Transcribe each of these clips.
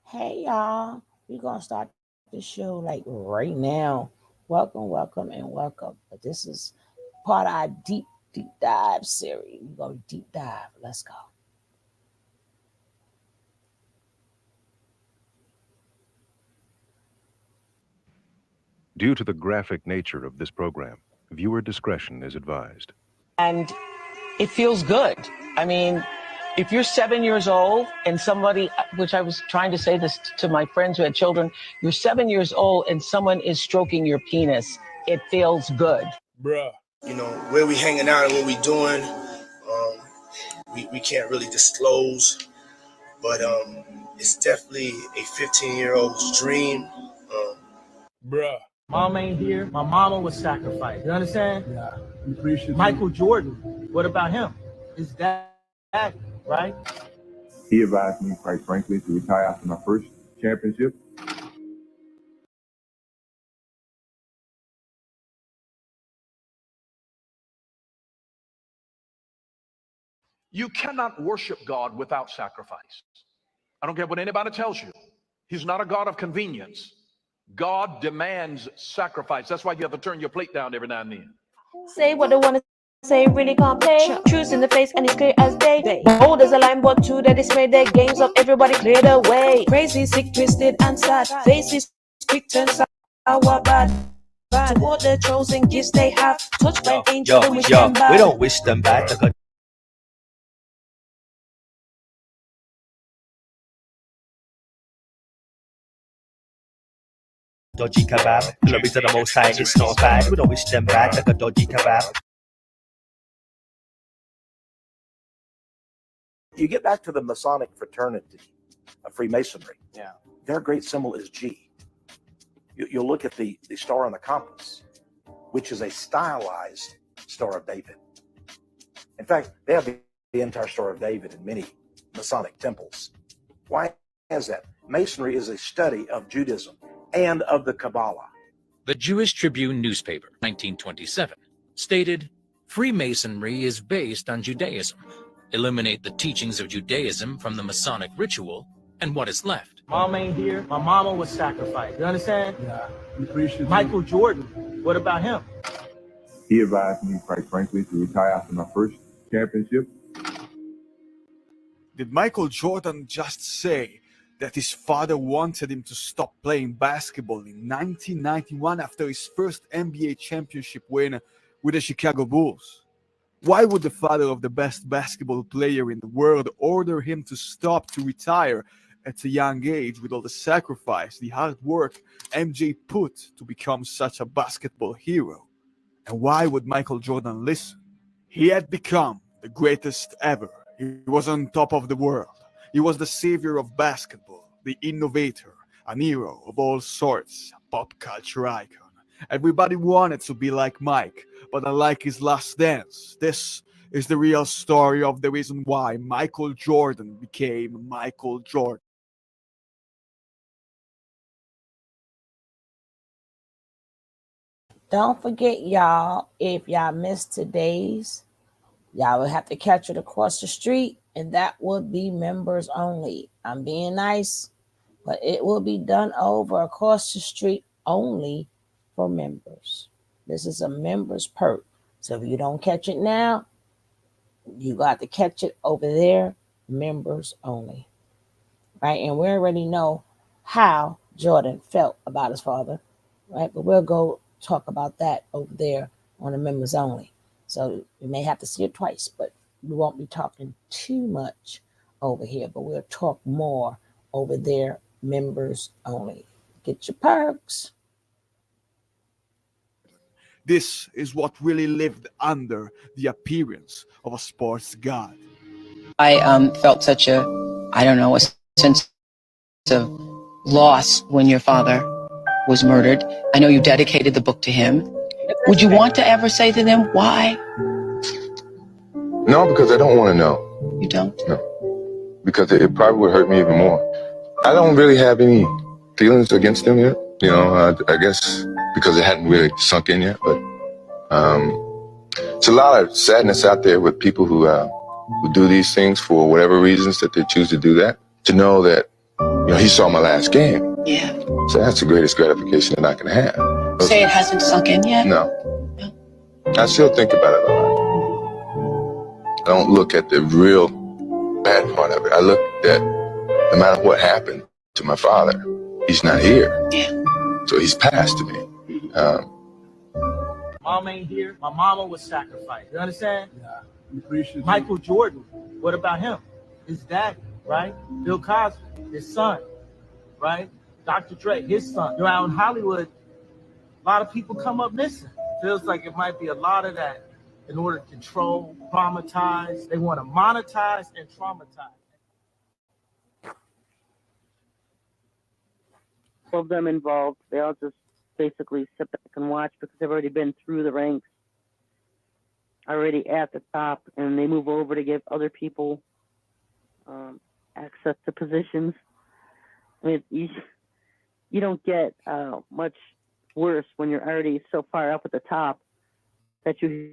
Hey y'all, we're gonna start the show like right now. Welcome, welcome, and welcome. But this is part of our deep dive series. We're gonna deep dive. Let's go. Due to the graphic nature of this program, viewer discretion is advised. And it feels good. I mean, if you're 7 years old and somebody, which I was trying to say this to my friends who had children, you're 7 years old and someone is stroking your penis, it feels good. Bruh. Where we hanging out and what we doing, we can't really disclose, but it's definitely a 15-year-old's dream. Bruh. Mom ain't here. My mama was sacrificed. You understand? Yeah. We appreciate Michael Jordan. What about him? His dad, right? He advised me, quite frankly, to retire after my first championship. You cannot worship God without sacrifice. I don't care what anybody tells you. He's not a God of convenience. God demands sacrifice. That's why you have to turn your plate down every now and then. Say what they want to say, really can't play. Truth in the face and it's clear as day. Bold as a line, but two that dismay their games up. Everybody clear the way. Crazy, sick, twisted, and sad. Faces quick turn sour, bad. Toward the chosen gifts they have. Touched by angels and wish them bad. We don't wish them bad. Dodgy kebab. Glory to the most high, it's not bad. We don't wish them bad like a dodgy kebab. You get back to the Masonic fraternity of Freemasonry. Yeah. Their great symbol is G. You'll look at the star on the compass, which is a stylized Star of David. In fact, they have the entire Star of David in many Masonic temples. Why is that? Masonry is a study of Judaism and of the Kabbalah. The Jewish Tribune newspaper, 1927, stated, Freemasonry is based on Judaism. Eliminate the teachings of Judaism from the Masonic ritual, and what is left? Mom ain't here. My mama was sacrificed. You understand? Yeah. We appreciate Michael Jordan. What about him? He advised me, quite frankly, to retire after my first championship. Did Michael Jordan just say that his father wanted him to stop playing basketball in 1991 after his first NBA championship win with the Chicago Bulls? Why would the father of the best basketball player in the world order him to stop, to retire at a young age, with all the sacrifice, the hard work MJ put to become such a basketball hero? And why would Michael Jordan listen? He had become the greatest ever. He was on top of the world. He was the savior of basketball, the innovator, an hero of all sorts, a pop culture icon. Everybody wanted to be like Mike, but unlike his last dance, this is the real story of the reason why Michael Jordan became Michael Jordan. Don't forget, y'all, if y'all missed today's, y'all will have to catch it across the street, and that would be members only. I'm being nice, but it will be done over across the street only for members. This is a members perk. So if you don't catch it now, you got to catch it over there, members only. Right? And we already know how Jordan felt about his father, right? But we'll go talk about that over there on the members only. So you may have to see it twice, but we won't be talking too much over here, but we'll talk more over there, members only. Get your perks. This is what really lived under the appearance of a sports god. I felt such a sense of loss when your father was murdered. I know you dedicated the book to him. Would you want to ever say to them why? No, because I don't want to know. You don't? No. Because it probably would hurt me even more. I don't really have any feelings against him yet. I guess because it hadn't really sunk in yet. But it's a lot of sadness out there with people who do these things for whatever reasons that they choose to do that. To know that he saw my last game. Yeah. So that's the greatest gratification that I can have. Say it hasn't sunk in yet? No. I still think about it a lot. I don't look at the real bad part of it. I look at no matter what happened to my father, he's not here. Yeah. So he's passed to me. Mom ain't here. My mama was sacrificed. You understand? Yeah. Michael Jordan. What about him? His dad, right? Bill Cosby, his son, right? Dr. Dre, his son. Out in Hollywood, a lot of people come up missing. Feels like it might be a lot of that in order to control, traumatize. They want to monetize and traumatize. All of them involved, they all just basically sit back and watch because they've already been through the ranks, already at the top, and they move over to give other people access to positions. I mean, you don't get much worse when you're already so far up at the top that you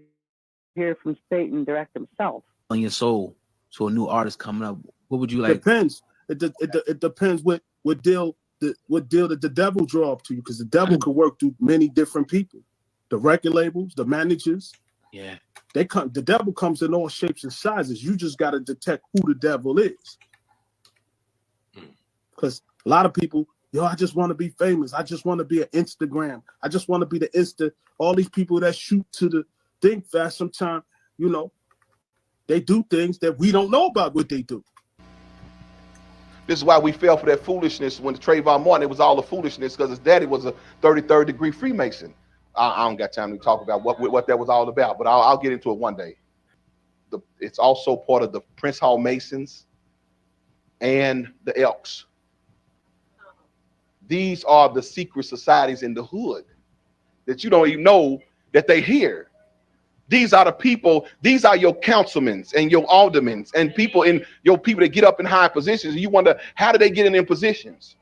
hear from Satan direct himself. On your soul, so a new artist coming up, what would you like? Depends. It depends what deal that the devil draw up to you, because the devil could work through many different people. The record labels, the managers. Yeah. The devil comes in all shapes and sizes. You just got to detect who the devil is. Because a lot of people, I just want to be famous. I just want to be an Instagram. I just want to be the all these people that shoot to the thing fast. Sometimes, they do things that we don't know about what they do. This is why we fell for that foolishness when Trayvon Martin, it was all the foolishness because his daddy was a 33rd degree Freemason. I don't got time to talk about what that was all about, but I'll get into it one day. It's also part of the Prince Hall Masons and the Elks. These are the secret societies in the hood that you don't even know that they here. These are the people, these are your councilmen and your aldermen and people that get up in high positions. And you wonder, how do they get in them positions?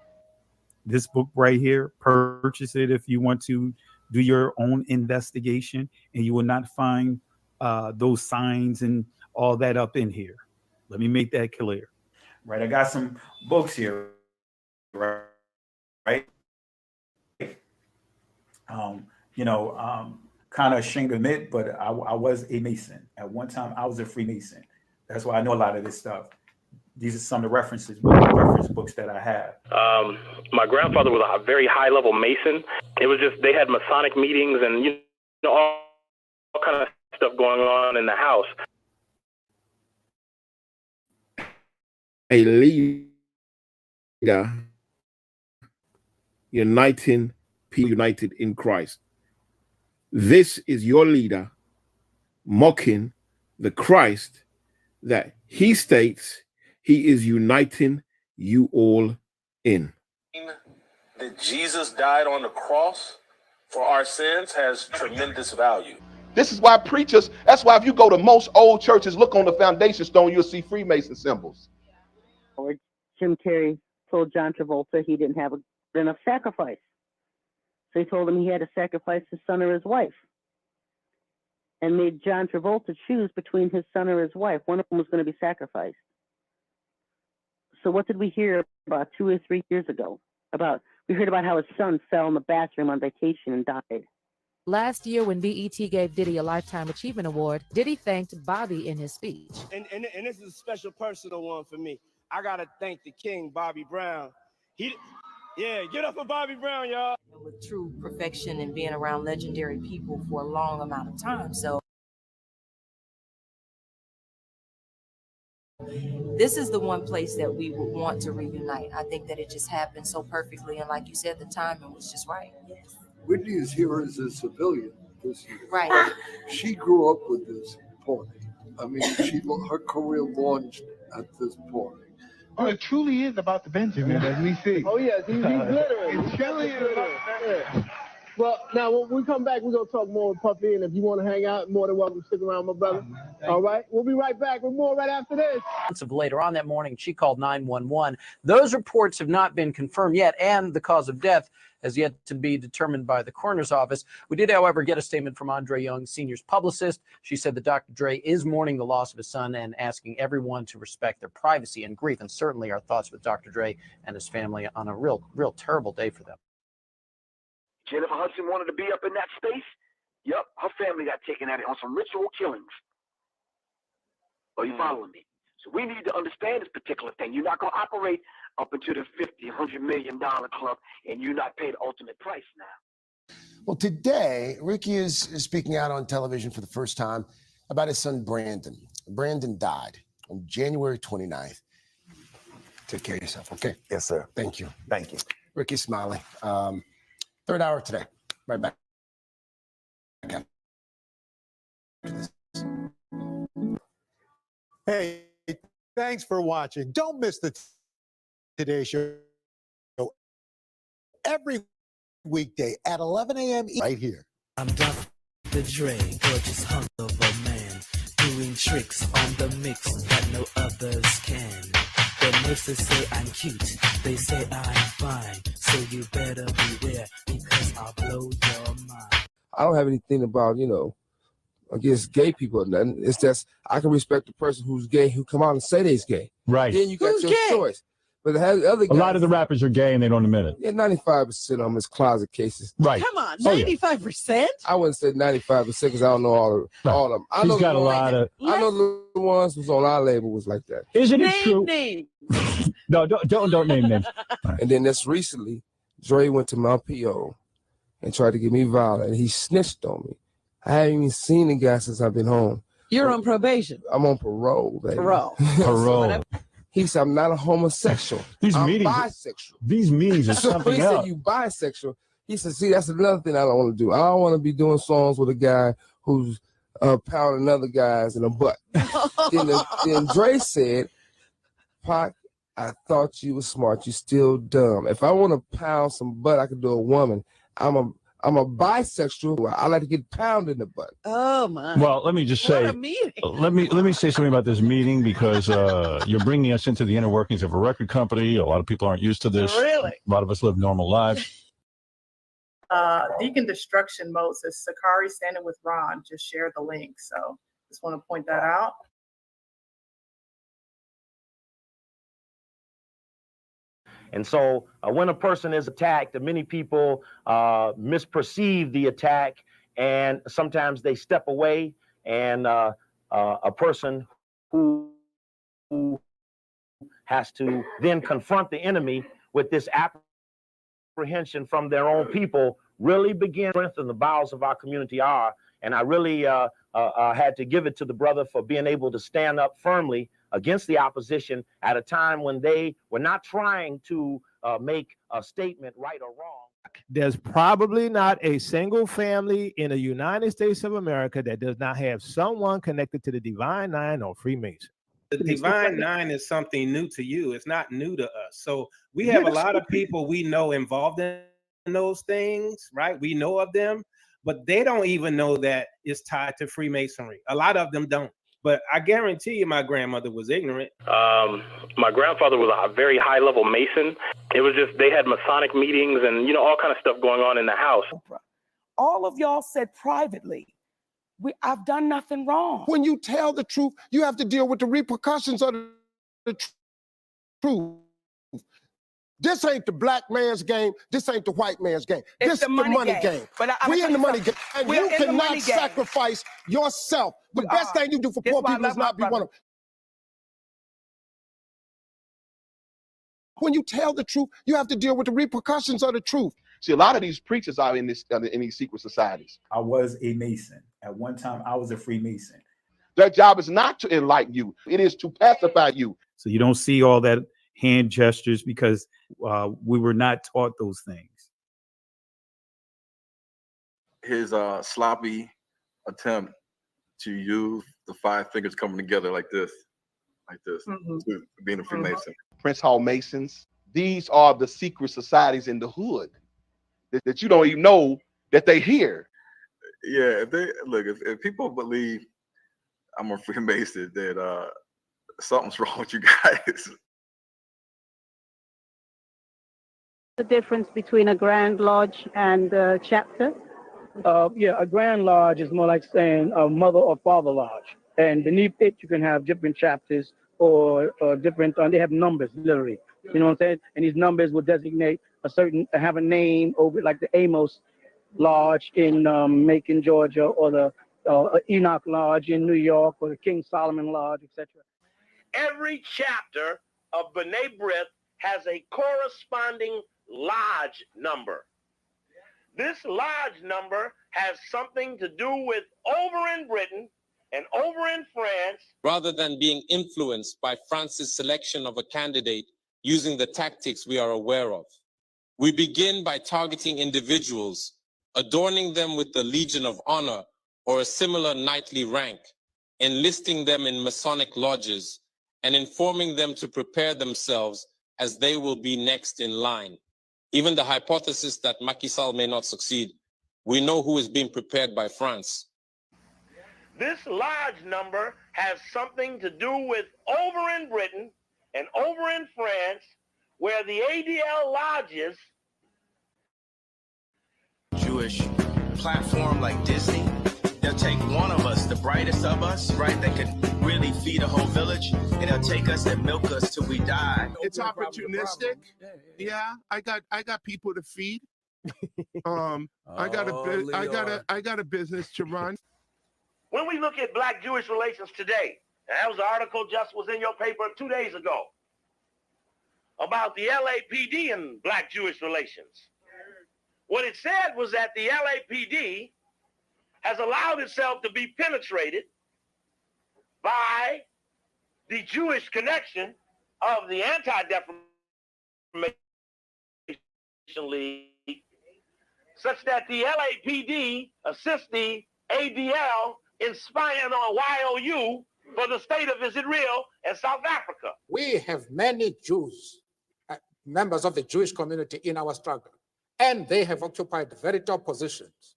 This book right here, purchase it if you want to do your own investigation, and you will not find those signs and all that up in here. Let me make that clear. Right, I got some books here, right? Kind of ashamed to admit, but I was a Mason. At one time, I was a Freemason. That's why I know a lot of this stuff. These are some of the reference books that I have. My grandfather was a very high-level Mason. It was just, they had Masonic meetings and all kind of stuff going on in the house. A leader uniting people united in Christ. This is your leader mocking the Christ that he states he is uniting you all in. That Jesus died on the cross for our sins has tremendous value. This is why preachers, that's why if you go to most old churches, look on the foundation stone, you'll see Freemason symbols. Or Jim Carrey told John Travolta he didn't have enough sacrifice. So he told him he had to sacrifice his son or his wife, and made John Travolta choose between his son or his wife. One of them was going to be sacrificed. So what did we hear about 2 or 3 years ago? We heard about how his son fell in the bathroom on vacation and died. Last year, when BET gave Diddy a Lifetime Achievement Award, Diddy thanked Bobby in his speech. And this is a special personal one for me. I got to thank the king, Bobby Brown. Yeah, get up for Bobby Brown, y'all. With true perfection and being around legendary people for a long amount of time. So this is the one place that we would want to reunite. I think that it just happened so perfectly. And like you said, the timing was just right. Yes. Whitney is here as a civilian this year. Right. She grew up with this party. I mean, her career launched at this party. Oh, it truly is about the Benjamin, as we see. Oh, yeah, he's literally. It truly is about the Benjamin. Well, now when we come back, we're going to talk more with Puffy, and if you want to hang out, more than welcome to stick around, my brother. All right? We'll be right back with more right after this. Later on that morning, she called 911. Those reports have not been confirmed yet, and the cause of death has yet to be determined by the coroner's office. We did, however, get a statement from Andre Young Sr.'s publicist. She said that Dr. Dre is mourning the loss of his son and asking everyone to respect their privacy and grief. And certainly our thoughts with Dr. Dre and his family on a real terrible day for them. Jennifer Hudson wanted to be up in that space. Yep, her family got taken at it on some ritual killings. Are you following me? So we need to understand this particular thing. You're not going to operate up into the $50, $100 million club, and you're not paid ultimate price now. Well, today, Ricky is speaking out on television for the first time about his son, Brandon. Brandon died on January 29th. Take care of yourself, okay? Yes, sir. Thank you. Thank you. Ricky Smiley. Third hour today. Right back. Hey, thanks for watching. Don't miss the Today Show every weekday at 11 a.m. right here. I'm Dr. Dre, gorgeous hunk of a man, doing tricks on the mix that no others can. The nurses say I'm cute, they say I'm fine, so you better beware because I'll blow your mind. I don't have anything about, against gay people or nothing. It's just I can respect the person who's gay who come out and say they's gay. Right. Then you got Who's your gay? choice. But the other guys, A lot of the rappers are gay and they don't admit it. yeah, 95% of them is closet cases. Right. Come on, Oh, yeah. 95%? I wouldn't say 95% because I don't know all of them. I He's know got the a ones- lot of- I know the ones who's on our label was like that. Isn't it true? Name. No, don't name names. And then this recently, Dre went to my PO and tried to get me violent, and he snitched on me. I haven't even seen the guy since I've been home. You're on probation. I'm on parole, baby. Parole. Parole. He said, I'm not a homosexual. These I'm meetings- bisexual. These meetings are So something he else. said, you bisexual. He said, see, that's another thing I don't want to do. I don't want to be doing songs with a guy who's pounding other guys in the butt. then Dre said, Pac, I thought you were smart. You still dumb. If I want to pound some butt, I can do a woman. I'm a bisexual. I like to get pounded in the butt. Oh my. Well, let me just say, What a meeting. let me say something about this meeting because you're bringing us into the inner workings of a record company. A lot of people aren't used to this. Really? A lot of us live normal lives. Deacon Destruction Mode says Sakari standing with Ron just shared the link. So just want to point that out. And so when a person is attacked, many people misperceive the attack, and sometimes they step away, and a person who has to then confront the enemy with this apprehension from their own people really begin to strengthen the bowels of our community are. And I really had to give it to the brother for being able to stand up firmly against the opposition at a time when they were not trying to make a statement right or wrong. There's probably not a single family in the United States of America that does not have someone connected to the Divine Nine or Freemason. The Divine Nine is something new to you. It's not new to us. So we have a lot of people we know involved in those things, right? We know of them, but they don't even know that it's tied to Freemasonry. A lot of them don't. But I guarantee you my grandmother was ignorant. My grandfather was a very high-level Mason. It was just they had Masonic meetings and, all kind of stuff going on in the house. All of y'all said privately, I've done nothing wrong. When you tell the truth, you have to deal with the repercussions of the truth. This ain't the black man's game. This ain't the white man's game. It's This the is the money money game. game. But I'm We gonna in the tell you money game. something. And We're you in the cannot money game. sacrifice yourself. The We best are. thing you do for This poor why I people is love my not be one brother. of them. When you tell the truth, you have to deal with the repercussions of the truth. See, a lot of these preachers are in these secret societies. I was a Mason. At one time, I was a Freemason. Their job is not to enlighten you. It is to pacify you. So you don't see all that hand gestures because we were not taught those things. His sloppy attempt to use the five fingers coming together like this, to being a Freemason. Prince Hall Masons. These are the secret societies in the hood that you don't even know that they hear. Yeah, if people believe I'm a Freemason, that something's wrong with you guys. The difference between a Grand Lodge and a chapter? Yeah, a Grand Lodge is more like saying a Mother or Father Lodge. And beneath it, you can have different chapters or different, they have numbers, literally. You know what I'm saying? And these numbers will designate have a name over, like the Amos Lodge in Macon, Georgia, or the Enoch Lodge in New York, or the King Solomon Lodge, etc. Every chapter of B'nai B'rith has a corresponding lodge number. This lodge number has something to do with over in Britain and over in France. Rather than being influenced by France's selection of a candidate using the tactics we are aware of, we begin by targeting individuals, adorning them with the Legion of Honor or a similar knightly rank, enlisting them in Masonic lodges, and informing them to prepare themselves as they will be next in line. Even the hypothesis that Macky Sall may not succeed, we know who is being prepared by France. This lodge number has something to do with over in Britain and over in France, where the ADL lodges. Jewish platform like Disney, they'll take one of us, the brightest of us, right, that could really feed a whole village, and they'll take us and milk us till we die. It's opportunistic. Yeah, I got people to feed. I got a business to run. When we look at Black-Jewish relations today, and that was an article just was in your paper 2 days ago about the LAPD and Black-Jewish relations. What it said was that the LAPD has allowed itself to be penetrated by the Jewish connection of the Anti-Defamation League, such that the LAPD assists the ADL in spying on YOU for the state of Israel and South Africa. We have many Jews, members of the Jewish community in our struggle, and they have occupied very top positions.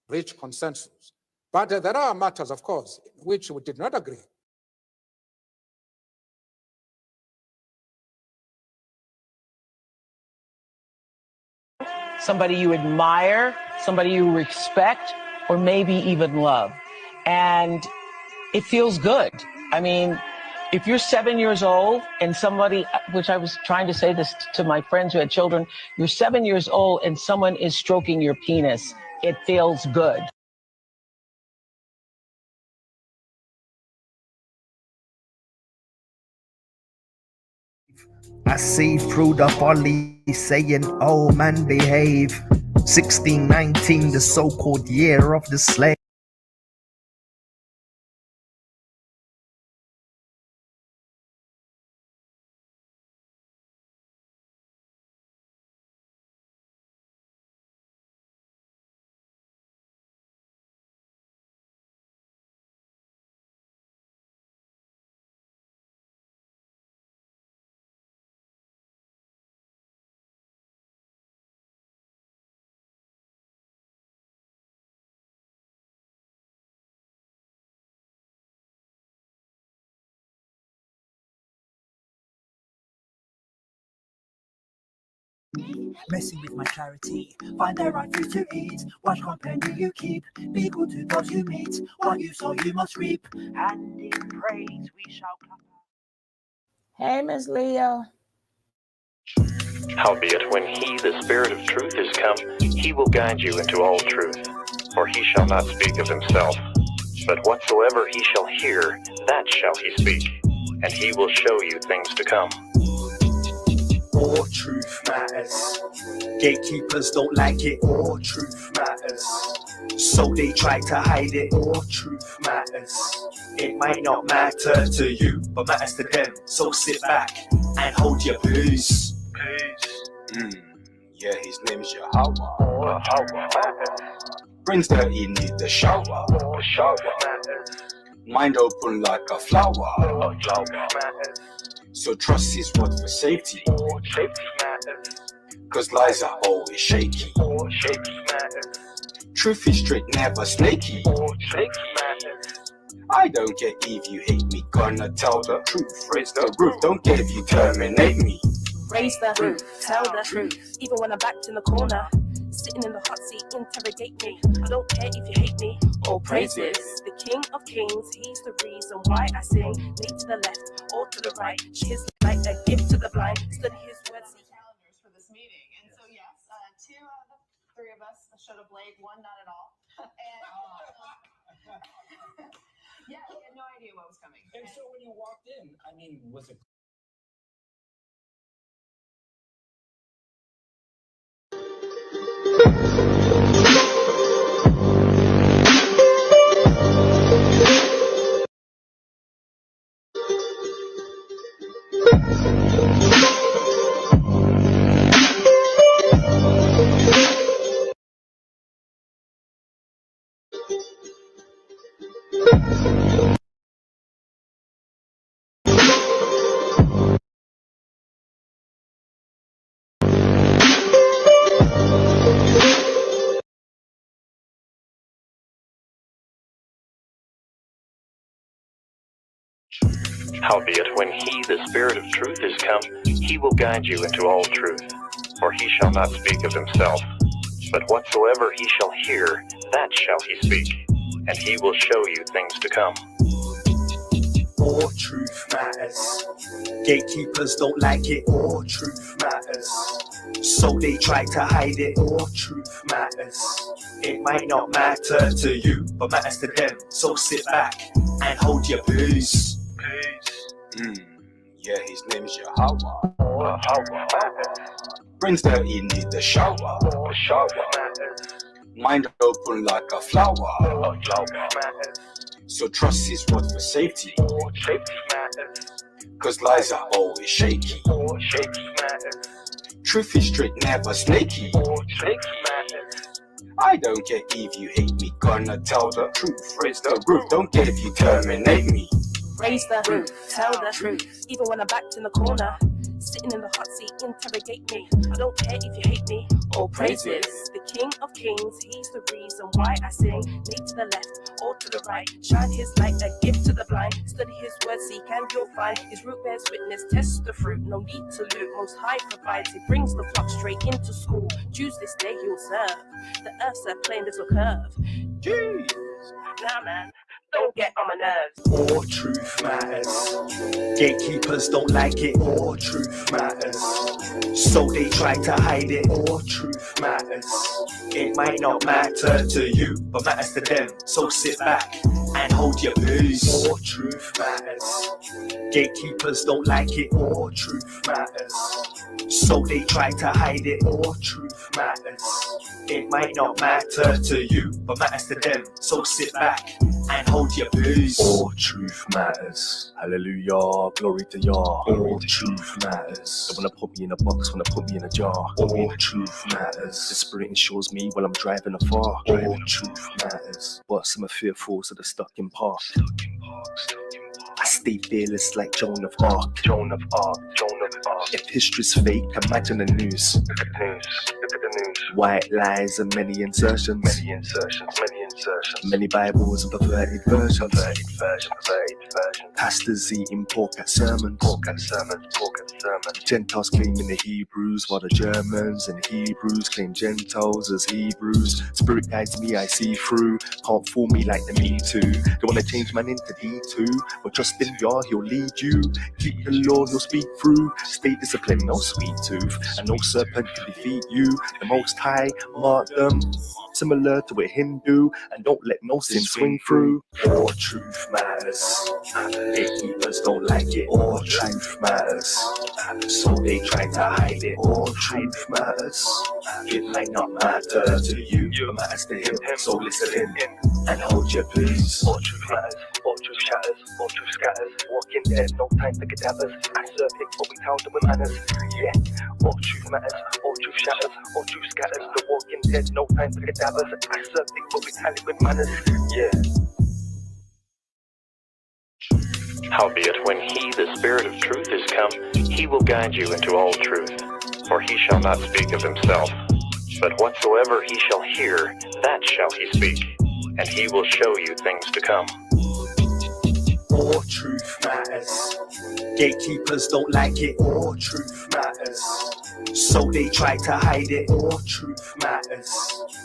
Reach consensus. But there are matters, of course, which we did not agree. Somebody you admire, somebody you respect, or maybe even love. And it feels good. I mean, if you're 7 years old and somebody, which I was trying to say this to my friends who had children, you're 7 years old and someone is stroking your penis, it feels good. I see through the folly saying, oh man, behave. 1619, the so-called year of the slave. Messing with my clarity, find the right food to eat. Watch company you keep, be good to those you meet. What you sow you must reap, and in praise we shall clap. Hey, Miss Leo. Howbeit, when he, the Spirit of truth, is come, he will guide you into all truth. For he shall not speak of himself, but whatsoever he shall hear, that shall he speak, and he will show you things to come. All truth matters. Gatekeepers don't like it. All truth matters. So they try to hide it. All truth matters. It might not matter to you, but matters to them. So sit back and hold your peace. Yeah, his name is Yahweh. Brings the in the shower. Mind open like a flower. So trust his word for safety. Cause lies are always shaky. Truth is straight, never snaky. I don't care if you hate me, gonna tell the truth. Raise the roof, don't care if you terminate me. Raise the roof, tell the truth. Even when I'm backed in the corner, sitting in the hot seat, interrogate me. I don't care if you hate me or praises. The King of Kings, he's the reason why I sing. Lead to the left or to the right. His like a gift to the blind. Study his words. Calendars for this meeting, and so yes, 2 out of the 3 of us showed a blade, 1 not at all. And yeah, we had no idea what was coming. And so when you walked in, I mean, was it? Howbeit, when he, the Spirit of truth, is come, he will guide you into all truth. For he shall not speak of himself, but whatsoever he shall hear, that shall he speak, and he will show you things to come. All truth matters. Gatekeepers don't like it. All truth matters. So they try to hide it. All truth matters. It might not matter to you, but matters to them. So sit back and hold your peace. Yeah, his name is Yahweh. Brings the in the shower. Mind open like a flower. So trust his word for safety. Cause lies are always shaky. Truth is straight, never snaky. I don't care if you hate me, gonna tell the truth. Raise the roof, don't care if you terminate me. Raise the roof, tell the truth. Even when I'm backed in the corner, sitting in the hot seat, interrogate me. I don't care if you hate me or praises. The King of Kings, he's the reason why I sing. Lead to the left or to the right. Shine his light, a gift to the blind. Study his word, seek and you'll find. His root bears witness, test the fruit. No need to loot, most high provides. He brings the flock straight into school. Choose this day he'll serve. The earth's a plain little curve. Jeez. Now man, don't get on my nerves. All truth matters. Gatekeepers don't like it. All truth matters. So they try to hide it. All truth matters. It might not matter to you, but matters to them. So sit back and hold your peace. All truth matters. Gatekeepers don't like it. All truth matters. So they try to hide it. All truth matters. It might not matter to you, but matters to them. So sit back and hold your peace. All truth matters. Hallelujah, glory to Yah. All truth matters. Don't wanna put me in a box, wanna put me in a jar. All truth matters. The Spirit ensures me while I'm driving afar. All truth matters. But some are fearful, so they're stuck in park. I stay fearless like Joan of Arc. Joan of Arc. If history's fake, imagine the news. Look at the news. White lies and many insertions. Many Bibles and perverted versions. Pastors eating pork at sermons. Gentiles claiming the Hebrews, while the Germans and Hebrews claim Gentiles as Hebrews. Spirit guides me, I see through. Can't fool me like the Me Too. Don't wanna change man into D2, but trust in Yah, he'll lead you. Keep the law, he'll speak through. Stay disciplined, no sweet tooth, and no serpent can defeat you. The Most High mark them, similar to a Hindu, and don't let no sin swing through. All truth matters. Gatekeepers don't like it. All truth matters. So they try to hide it. All truth matters. It might not matter to you, but matters to him. So listen in and hold your peace. All truth matters. All truth shatters. All truth scatters. Walking dead, no time for cadavers. I serve him, but we tell them with manners. Yeah. All truth matters. All truth shatters. All truth scatters. The walking dead, no time for cadavers. I serve him, but we tell it with manners. Yeah. Howbeit, when he, the Spirit of truth, is come, he will guide you into all truth. for he shall not speak of himself. But whatsoever he shall hear, that shall he speak, and he will show you things to come. All truth matters. Gatekeepers don't like it. All truth matters. So they try to hide it. All truth matters.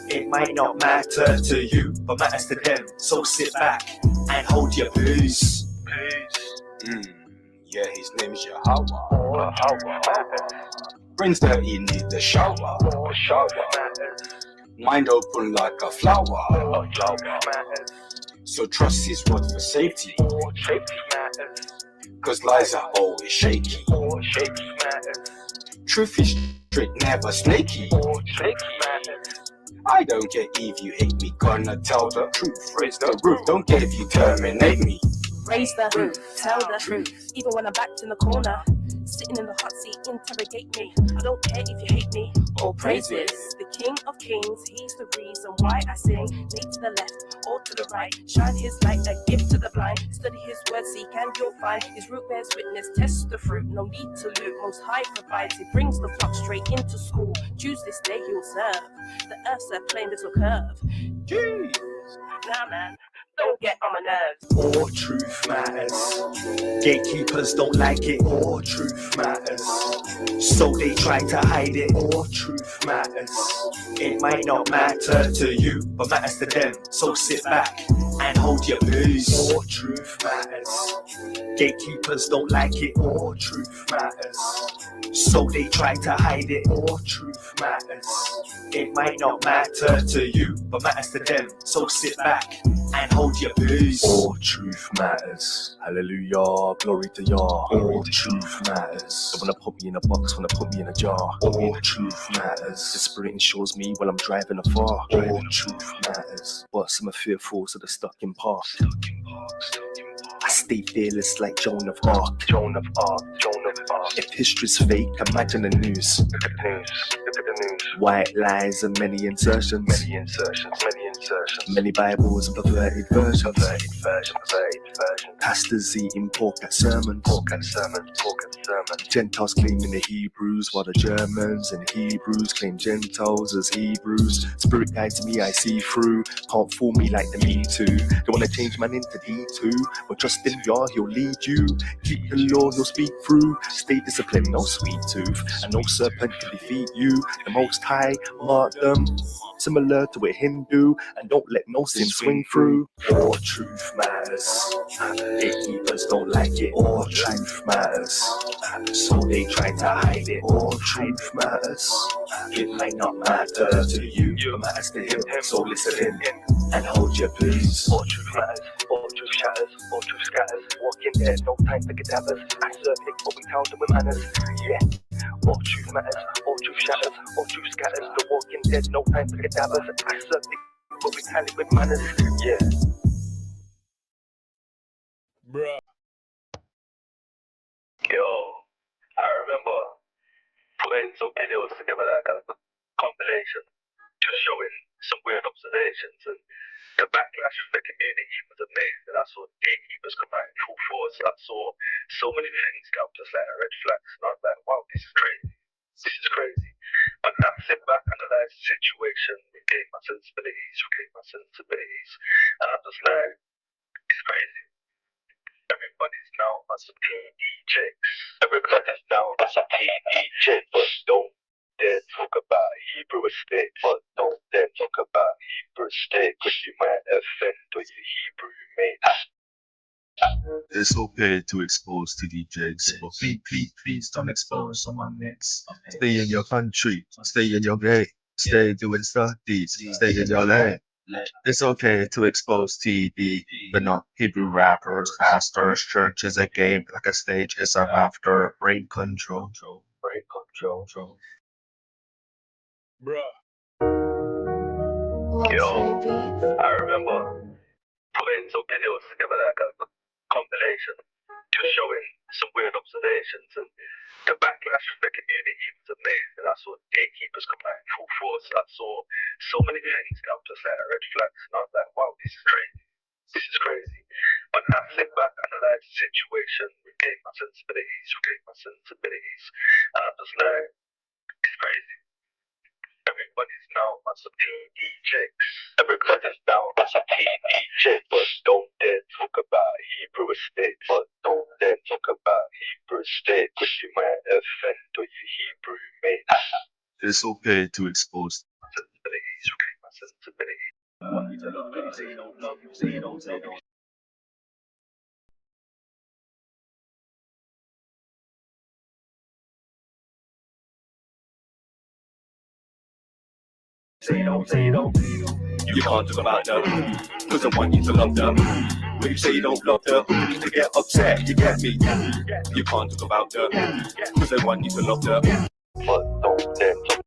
It might not matter to you, but matters to them. So sit back and hold your peace. Yeah, his name is Yahweh. Brains dirty, need the shower. Mind open like a flower. So trust his word for safety. Cause lies are always shaky. Truth is straight, never snaky. I don't care if you hate me, gonna tell the truth. Raise the roof, don't care if you terminate me. Raise the roof, tell the truth. Even when I'm backed in the corner, sitting in the hot seat, interrogate me. I don't care if you hate me or praise it. The King of Kings, he's the reason why I sing. Lead to the left or to the right, shine his light, a gift to the blind. Study his word, seek and you'll find. His root bears witness, test the fruit. No need to loot, most high provides. He brings the flock straight into school. Choose this day he'll serve. The earth's a plain little curve. Jeez. Nah, man. Don't get on my nerves. All truth matters. Gatekeepers don't like it. All truth matters. So they try to hide it. All truth matters. It might not matter to you, but matters to them. So sit back and hold your peace. All truth matters. Gatekeepers don't like it. All truth matters. So they try to hide it. All truth matters. It might not matter to you, but matters to them. So sit back and hold your peace. All truth matters. Hallelujah, glory to Yah. All truth matters. Don't wanna put me in a box, wanna put me in a jar. All truth matters. The spirit ensures me while I'm driving afar. All truth matters. But some are fearful, so they're stuck in park. I stay fearless like Joan of Arc. Joan of Arc. If history's fake, imagine the news. Look at the news. Look at the news. White lies and many insertions. Many Bibles and perverted versions. Pastors eating pork at sermons. Gentiles claiming the Hebrews, while the Germans and Hebrews claim Gentiles as Hebrews. Spirit guides me, I see through. Can't fool me like the Me Too. Don't wanna change man into D2. But trust in Yah, he'll lead you. Keep the law, he'll speak through. Stay disciplined, no sweet tooth. And no serpent can defeat you. The Most High mark them. Similar to a Hindu, and don't let no sin swing through. All truth matters. Gatekeepers don't like it. All truth matters. So they try to hide it. All truth matters. It might not matter to you, but matters to him. So listen in and hold your peace. All truth matters. All truth shatters. All truth scatters. Walking dead, no time for cadavers. I serve him, but we tell them with manners. Yeah. All truth matters, all truth shatters, all truth scatters. The walking dead, no time for cadavers. I serve it, but we tell it with manners. Yeah. Bruh. Yo, I remember putting some videos together, like a compilation, just showing some weird observations, and the backlash from the community was amazing. I saw gatekeepers come out in full force. I saw so many things that were just like red flags, and I was like, wow, this is crazy. This is crazy. But now I sit back, analyze the situation, regain my sensibilities, and I'm just like, it's crazy. Everybody's now on some PDJs. Everybody's now on some PDJs. But don't dare talk about Hebrew estate. But don't dare talk about Hebrew estate, cause you might offend all your Hebrew mates. It's okay to expose TDJs, but please don't expose someone next. Stay in your country, stay in your game, stay doing studies, stay in your lane. It's okay to expose TD, but not Hebrew rappers, pastors, churches, a game like a stage is after brain control. Bruh. Yo, I remember putting some videos together, like a compilation, just showing some weird observations, and the backlash from the community was amazing. I saw gatekeepers come out in full force. I saw so many things that were just like red flags, and I was like, wow, this is crazy. This is crazy. But now I sit back, analyze the situation, regain my sensibilities, and I'm just like, It's crazy. Everybody's now as a PDJ. Everybody's now as a PDJ. But don't dare talk about Hebrew state. But don't dare talk about Hebrew state. Cause you might offend or you Hebrew mate. It's okay to expose. Say you don't. You can't talk about them, cause I want you to love them. When you say you don't love them, you get upset, you get me? You can't talk about them, cause I want you to love them. But don't dare talk.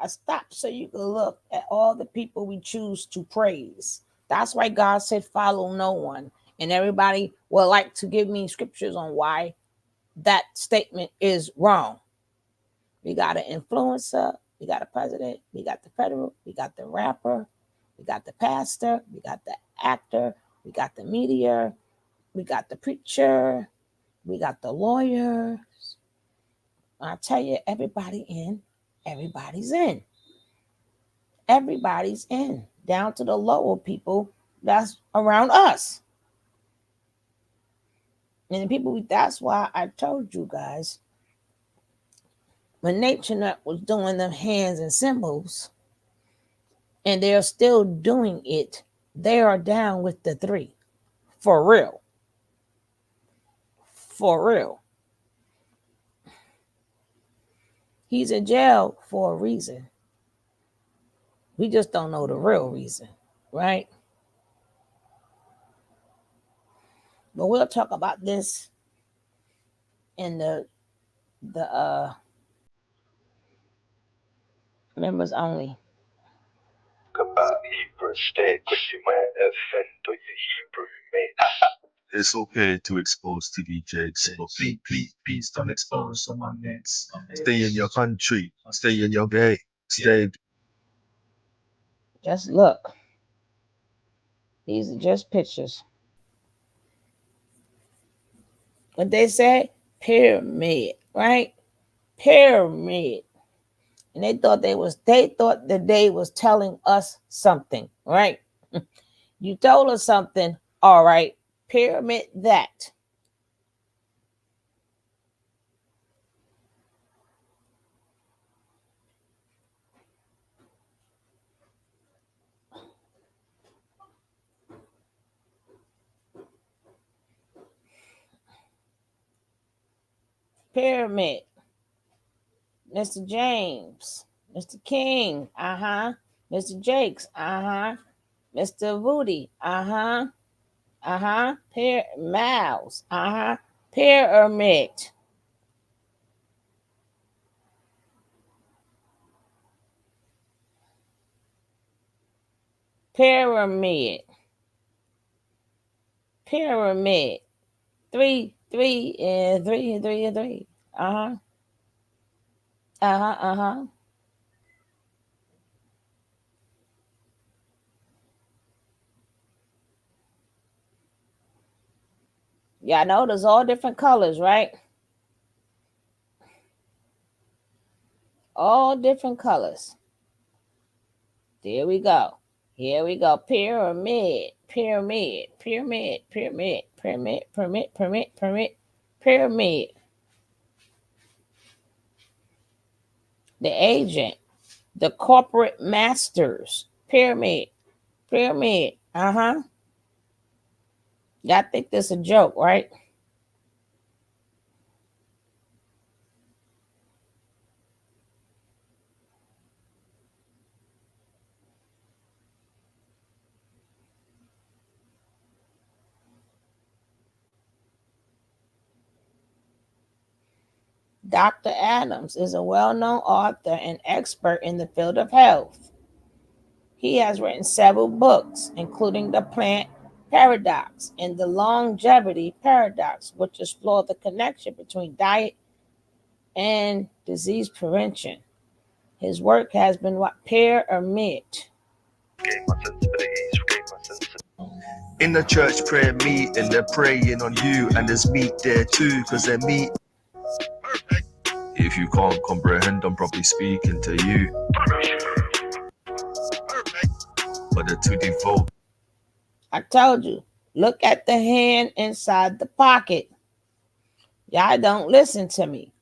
I stopped so you can look at all the people we choose to praise. That's why God said, follow no one. And everybody would like to give me scriptures on why that statement is wrong. We got an influencer, we got a president, we got the federal, we got the rapper, we got the pastor, we got the actor, we got the media, we got the preacher, we got the lawyers. I tell you, everybody's in. Everybody's in, down to the lower people that's around us. And the people, that's why I told you guys, when Nature Nut was doing them hands and symbols, and they're still doing it, they are down with the three. For real. For real. He's in jail for a reason. We just don't know the real reason, right? But we'll talk about this in the members only. About Hebrew state, cause you might offend or you Hebrew mate. It's okay to expose TDJs, but please don't expose someone else. Stay in your country, stay in your gay, stay. Just look. These are just pictures. What they say? Pyramid, right? Pyramid. And they thought that they was telling us something, right? You told us something, all right. Pyramid that. Pyramid. Mr. James. Mr. King. Mr. Jakes. Mr. Woody. Mouse. Pyramid. Pyramid. Pyramid. 3, 3, and 3, and 3, and 3. Yeah, I know there's all different colors, right? All different colors. There we go. Here we go. Pyramid. Pyramid. Pyramid. Pyramid. Pyramid. Pyramid. Pyramid. Pyramid. Pyramid. The agent. The corporate masters. Pyramid. Pyramid. Y'all think this a joke, right? Dr. Adams is a well-known author and expert in the field of health. He has written several books, including The Plant paradox and the longevity paradox, which explore the connection between diet and disease prevention. His work has been what? Pyramid. In the church prayer meeting, they're praying on you, and there's meat there too, because they're meat. If you can't comprehend, I'm probably speaking to you. But they're too devout. I told you, look at the hand inside the pocket. Y'all don't listen to me.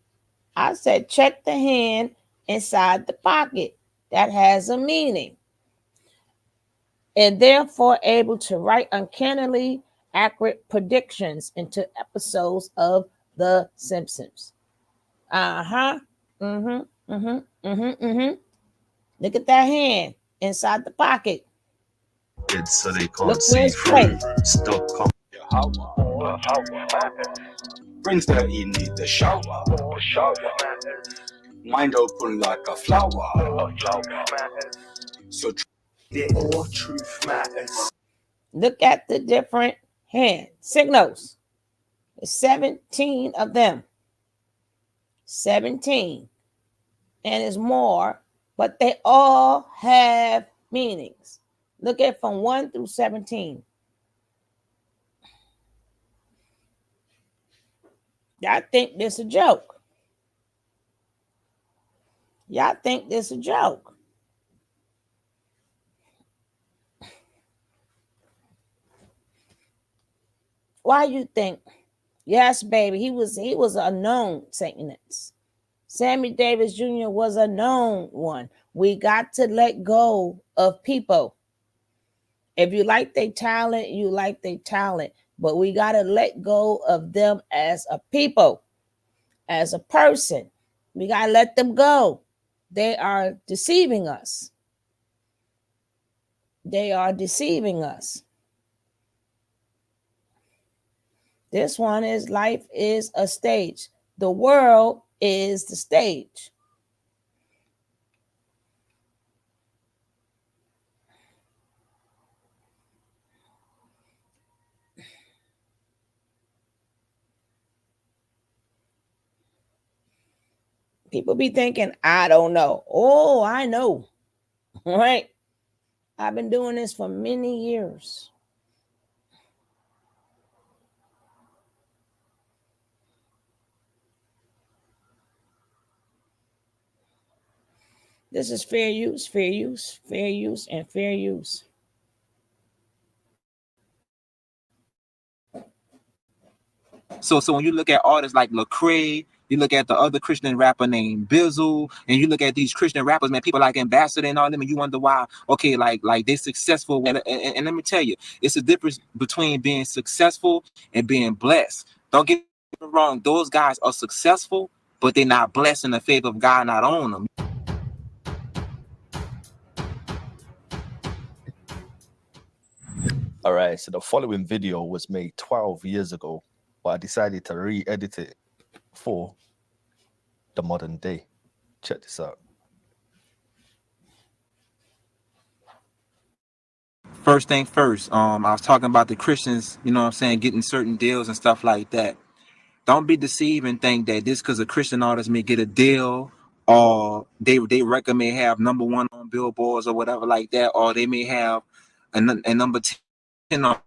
I said, check the hand inside the pocket. That has a meaning. And therefore able to write uncannily accurate predictions into episodes of The Simpsons. Look at that hand inside the pocket. It's so they can't Look see where it's through. placed. Stop Brings that you need the shower. Mind open like a flower. So all truth matters. Look at the different hand signals. There's 17 of them. 17. And it's more, but they all have meanings. Look at from 1 through 17. Y'all think this a joke. Y'all think this a joke. Why you think? Yes, baby, he was a known Satanist. Sammy Davis Jr. was a known one. We got to let go of people. If you like their talent, you like their talent. But we got to let go of them as a people, as a person. We got to let them go. They are deceiving us. They are deceiving us. This one is life is a stage. The world is the stage. People be thinking, I don't know. Oh, I know. All right. I've been doing this for many years. This is fair use, fair use, fair use, and fair use. So when you look at artists like Lecrae, you look at the other Christian rapper named Bizzle, and you look at these Christian rappers, man, people like Ambassador and all them, and you wonder why, okay, like they're successful. And let me tell you, it's a difference between being successful and being blessed. Don't get me wrong, those guys are successful, but they're not blessed in the favor of God not on them. Alright, so the following video was made 12 years ago, but I decided to re-edit it for the modern day. Check this out. First thing first, I was talking about the Christians, you know what I'm saying, getting certain deals and stuff like that. Don't be deceived and think that just because a Christian artist may get a deal, or they record may have #1 on billboards or whatever like that, or they may have a number 10 on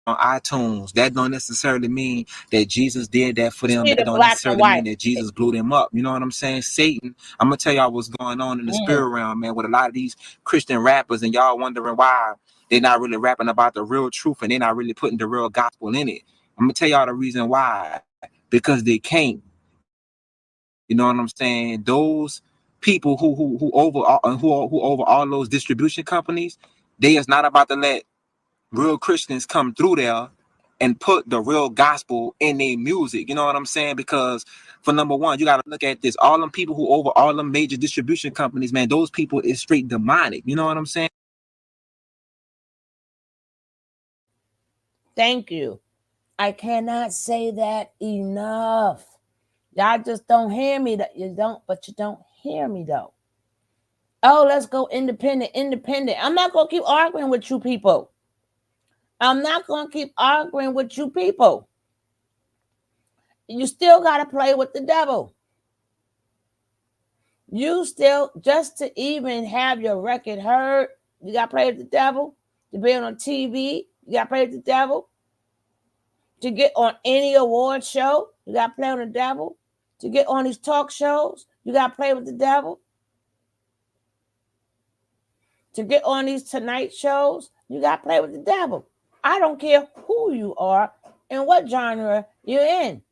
iTunes. That don't necessarily mean that Jesus did that for them. That don't necessarily mean that Jesus blew them up. You know what I'm saying? Satan, I'm gonna tell y'all what's going on in the spirit realm, man, with a lot of these Christian rappers, and y'all wondering why they're not really rapping about the real truth and they're not really putting the real gospel in it. I'm gonna tell y'all the reason why. Because they can't. You know what I'm saying? Those people who over all those distribution companies, they is not about to let real Christians come through there and put the real gospel in their music. You know what I'm saying? Because for #1, you got to look at this. All them people who over all them major distribution companies, man, those people is straight demonic. You know what I'm saying? Thank you. I cannot say that enough. Y'all just don't hear me. That you don't, but you don't hear me though. Oh, let's go independent. I'm not gonna keep arguing with you people. I'm not going to keep arguing with you people. You still got to play with the devil. You still, just to even have your record heard, you got to play with the devil. To be on TV, you got to play with the devil. To get on any award show, you got to play with the devil. To get on these talk shows, you got to play with the devil. To get on these Tonight shows, you got to play with the devil. I don't care who you are and what genre you're in.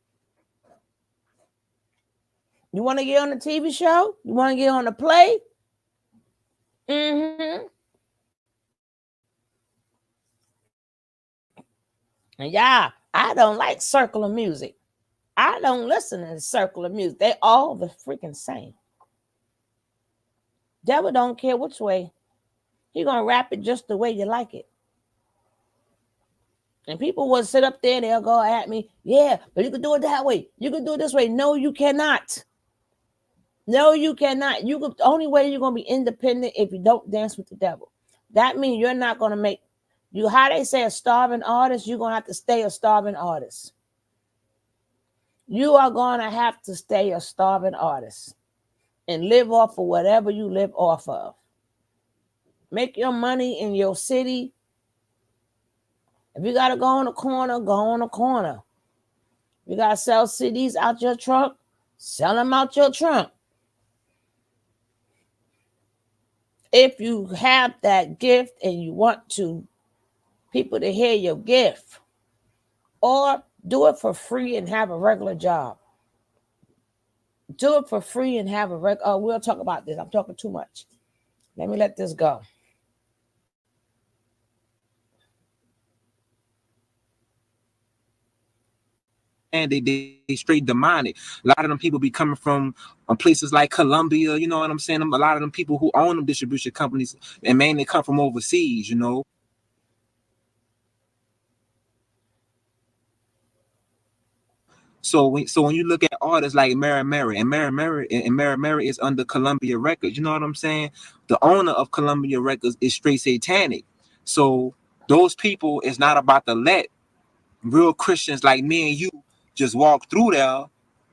You want to get on a TV show? You want to get on a play? And yeah, I don't like circular music. I don't listen to circular music. They all the freaking same. Devil don't care which way. He gonna rap it just the way you like it. And people will sit up there, they'll go at me, yeah, but you can do it that way. You can do it this way. No, you cannot. No, you cannot. The only way you're gonna be independent if you don't dance with the devil. That means you're not gonna make you, how they say, a starving artist, you're gonna have to stay a starving artist. You are gonna have to stay a starving artist and live off of whatever you live off of. Make your money in your city. If you got to go on a corner, go on a corner. If you got to sell CDs out your trunk, sell them out your trunk. If you have that gift and you want people to hear your gift, or do it for free and have a regular job. Do it for free and have a regular. Oh, we'll talk about this. I'm talking too much. Let me let this go. And they straight demonic. A lot of them people be coming from places like Colombia, you know what I'm saying? A lot of them people who own them distribution companies, and mainly come from overseas, you know. So when you look at artists like Mary is under Columbia Records, you know what I'm saying? The owner of Columbia Records is straight satanic. So those people is not about to let real Christians like me and you just walk through there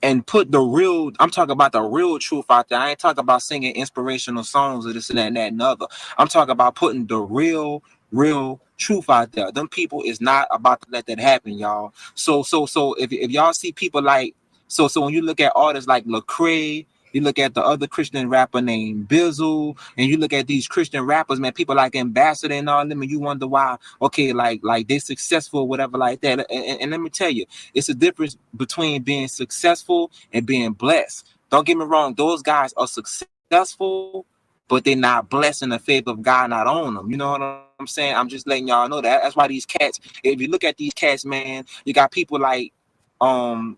and put the real, I'm talking about the real truth out there. I ain't talking about singing inspirational songs or this and that and that and other. I'm talking about putting the real truth out there. Them people is not about to let that happen, y'all. So if y'all see people like, so when you look at artists like Lecrae, you look at the other Christian rapper named Bizzle, and you look at these Christian rappers, man, people like Ambassador and all them, and you wonder why, okay, like they successful, whatever like that. And let me tell you, it's a difference between being successful and being blessed. Don't get me wrong, those guys are successful, but they're not blessed in the faith of God not on them. You know what I'm saying? I'm just letting y'all know that. That's why these cats, if you look at these cats, man, you got people like the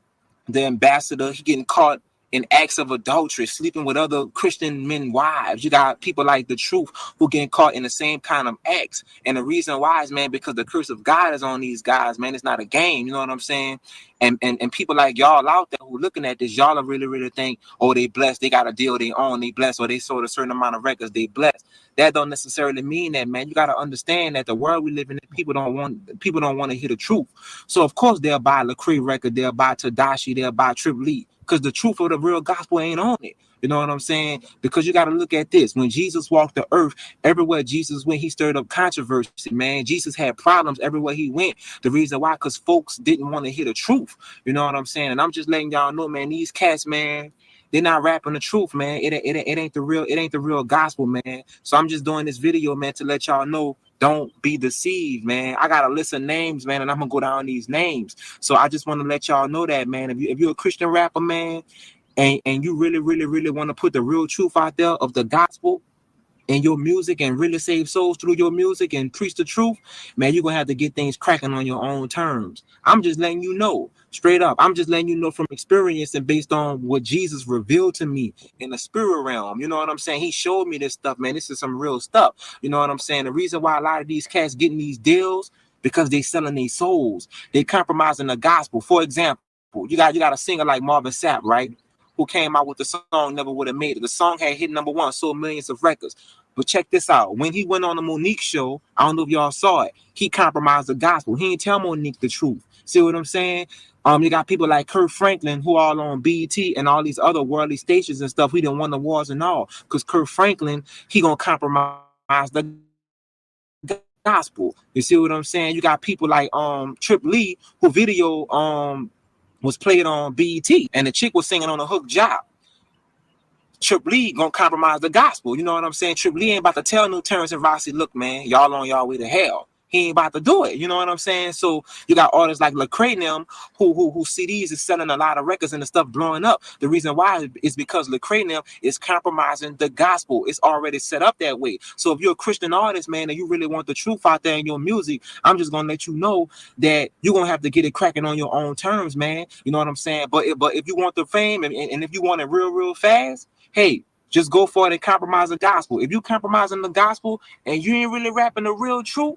Ambassador, he getting caught in acts of adultery, sleeping with other Christian men wives. You got people like The Truth who getting caught in the same kind of acts. And the reason why is, man, because the curse of God is on these guys, man. It's not a game, you know what I'm saying? And people like y'all out there who looking at this, y'all are really think, oh, they blessed, they got a deal they own, they blessed, or they sold a certain amount of records, they blessed. That don't necessarily mean that, man. You got to understand that the world we live in, people don't want to hear the truth. So of course they'll buy Lecrae record, they'll buy Tadashi, they'll buy Triple E, because the truth of the real gospel ain't on it. You know what I'm saying? Because you got to look at this. When Jesus walked the earth, everywhere Jesus went, he stirred up controversy, man. Jesus had problems everywhere he went. The reason why, because folks didn't want to hear the truth. You know what I'm saying? And I'm just letting y'all know, man, these cats, man, they're not rapping the truth, man. It ain't the real gospel, man. So I'm just doing this video, man, to let y'all know, don't be deceived, man. I got a list of names, man, and I'm gonna go down these names. So I just want to let y'all know that, man, if you're a Christian rapper, man, and you really want to put the real truth out there of the gospel in your music and really save souls through your music and preach the truth, man, you're gonna have to get things cracking on your own terms. I'm just letting you know, straight up. I'm just letting you know from experience and based on what Jesus revealed to me in the spirit realm. You know what I'm saying? He showed me this stuff, man. This is some real stuff. You know what I'm saying? The reason why a lot of these cats getting these deals, because they selling their souls. They compromising the gospel. For example, you got a singer like Marvin Sapp, right? Who came out with the song Never Would Have Made It. The song had hit #1, sold millions of records. But check this out. When he went on the Monique show, I don't know if y'all saw it, he compromised the gospel. He didn't tell Monique the truth. See what I'm saying? You got people like Kurt Franklin who all on BET and all these other worldly stations and stuff. He didn't won the wars and all. Because Kurt Franklin, he gonna compromise the gospel. You see what I'm saying? You got people like Trip Lee, who video was played on BET, and the chick was singing on a hook job. Trip Lee gonna compromise the gospel. You know what I'm saying? Trip Lee ain't about to tell no Terrence and Rossi, look, man, y'all on y'all way to hell. He ain't about to do it. You know what I'm saying? So you got artists like Lecrae them who CDs is selling a lot of records and the stuff blowing up. The reason why is because Lecrae them is compromising the gospel. It's already set up that way. So if you're a Christian artist, man, and you really want the truth out there in your music, I'm just gonna let you know that you're gonna have to get it cracking on your own terms, man. You know what I'm saying? But if you want the fame and if you want it real fast, hey, just go for it and compromise the gospel. If you compromising the gospel and you ain't really rapping the real truth,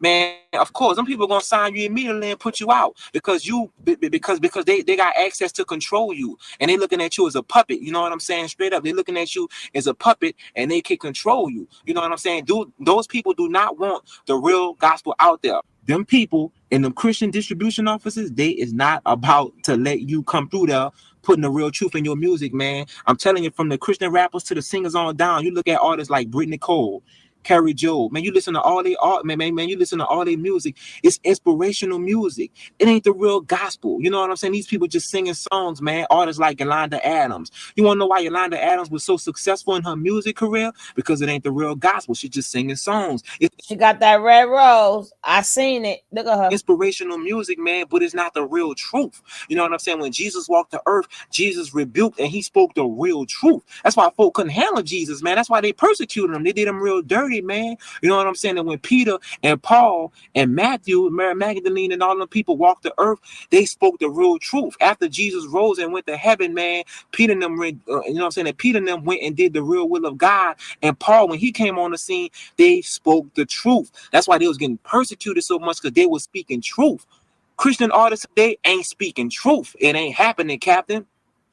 man, of course, them people gonna sign you immediately and put you out because they got access to control you and they looking at you as a puppet. You know what I'm saying? Straight up, they looking at you as a puppet and they can control you. You know what I'm saying? Those people do not want the real gospel out there. Them people in them Christian distribution offices, they is not about to let you come through there putting the real truth in your music, man. I'm telling you, from the Christian rappers to the singers on down, you look at artists like Brittany Cole, Carrie Joe, man, you listen to all their art, man, you listen to all their music. It's inspirational music. It ain't the real gospel. You know what I'm saying? These people just singing songs, man. Artists like Yolanda Adams. You want to know why Yolanda Adams was so successful in her music career? Because it ain't the real gospel. She's just singing songs. She got that red rose. I seen it. Look at her. Inspirational music, man, but it's not the real truth. You know what I'm saying? When Jesus walked the earth, Jesus rebuked and he spoke the real truth. That's why folk couldn't handle Jesus, man. That's why they persecuted him. They did him real dirty, man. You know what I'm saying? And when Peter and Paul and Matthew, Mary Magdalene, and all them people walked the earth, they spoke the real truth. After Jesus rose and went to heaven, man, Peter and them, you know what I'm saying? And Peter and them went and did the real will of God. And Paul, when he came on the scene, they spoke the truth. That's why they was getting persecuted so much, because they were speaking truth. Christian artists today ain't speaking truth. It ain't happening, Captain.